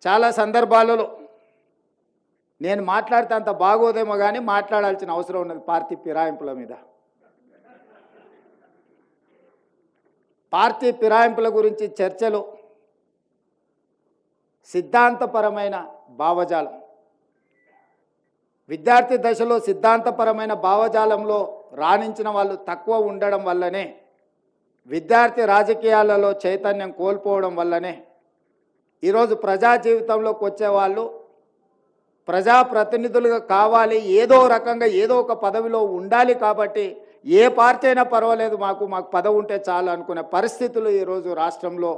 చాలా సందర్భాలలో నేను మాట్లాడితే అంత బాగోదేమో కానీ మాట్లాడాల్సిన అవసరం ఉన్నది పార్టీ ఫిరాయింపుల మీద. పార్టీ ఫిరాయింపుల గురించి చర్చలు సిద్ధాంతపరమైన భావజాలం, విద్యార్థి దశలో సిద్ధాంతపరమైన భావజాలంలో రాణించిన వాళ్ళు తక్కువ ఉండడం వల్లనే, విద్యార్థి రాజకీయాలలో చైతన్యం కోల్పోవడం వల్లనే ఈరోజు ప్రజా జీవితంలోకి వచ్చేవాళ్ళు ప్రజాప్రతినిధులుగా కావాలి, ఏదో రకంగా ఏదో ఒక పదవిలో ఉండాలి, కాబట్టి ఏ పార్టీ అయినా పర్వాలేదు, మాకు పదవి ఉంటే చాలు అనుకునే పరిస్థితులు ఈరోజు రాష్ట్రంలో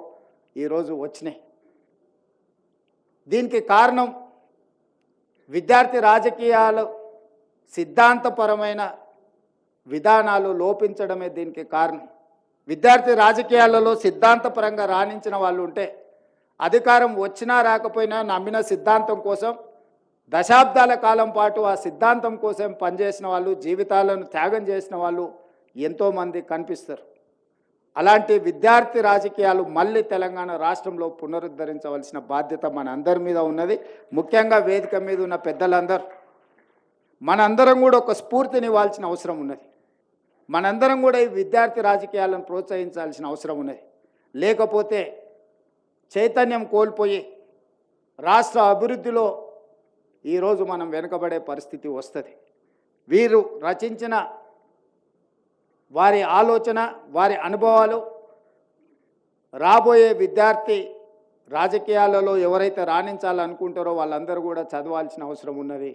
ఈరోజు వచ్చినాయి. దీనికి కారణం విద్యార్థి రాజకీయాలు సిద్ధాంతపరమైన విధానాలు లోపించడమే దీనికి కారణం. విద్యార్థి రాజకీయాలలో సిద్ధాంతపరంగా రాణించిన వాళ్ళు ఉంటే, అధికారం వచ్చినా రాకపోయినా నమ్మిన సిద్ధాంతం కోసం దశాబ్దాల కాలం పాటు ఆ సిద్ధాంతం కోసం పనిచేసిన వాళ్ళు, జీవితాలను త్యాగం చేసిన వాళ్ళు ఎంతోమంది కనిపిస్తారు. అలాంటి విద్యార్థి రాజకీయాలు మళ్ళీ తెలంగాణ రాష్ట్రంలో పునరుద్ధరించవలసిన బాధ్యత మన అందరి మీద ఉన్నది. ముఖ్యంగా వేదిక మీద ఉన్న పెద్దలందరూ మనందరం కూడా ఒక స్ఫూర్తిని ఇవ్వాల్సిన అవసరం ఉన్నది. మనందరం కూడా ఈ విద్యార్థి రాజకీయాలను ప్రోత్సహించాల్సిన అవసరం ఉన్నది. లేకపోతే చైతన్యం కోల్పోయి రాష్ట్ర అభివృద్ధిలో ఈరోజు మనం వెనుకబడే పరిస్థితి వస్తుంది. వీరు రచించిన వారి ఆలోచన, వారి అనుభవాలు రాబోయే విద్యార్థి రాజకీయాలలో ఎవరైతే రాణించాలనుకుంటారో వాళ్ళందరూ కూడా చదవాల్సిన అవసరం ఉన్నది.